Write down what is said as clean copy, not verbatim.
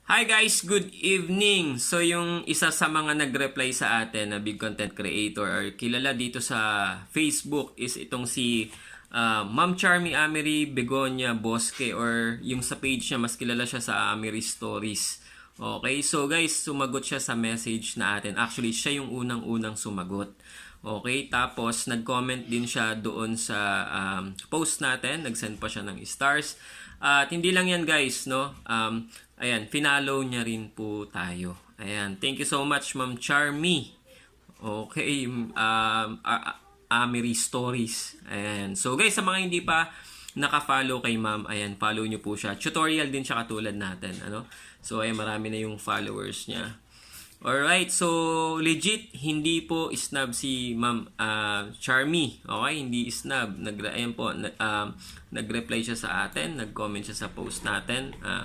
Hi guys, good evening. So yung isa sa mga nag-reply sa atin na big content creator or kilala dito sa Facebook is itong si Ma'am Charmy Amery Begonia Bosque, or yung sa page niya mas kilala siya sa Amery Stories. Okay, so guys, sumagot siya sa message na atin. Actually, siya yung unang-unang sumagot. Okay, tapos nag-comment din siya doon sa post natin, nag-send pa siya ng stars. At hindi lang yan guys, no? Ayan, finalo niya rin po tayo. Ayan, thank you so much Ma'am Charmy. Okay, Amery Stories. Ayan. So guys, sa mga hindi pa naka-follow kay Ma'am, ayan, follow niyo po siya. Tutorial din siya katulad natin, ano? So ayan, marami na yung followers niya. Alright, so legit hindi po snub si Ma'am Charmy. Okay, hindi snub. Ayan po, nag-reply siya sa atin, nag-comment siya sa post natin.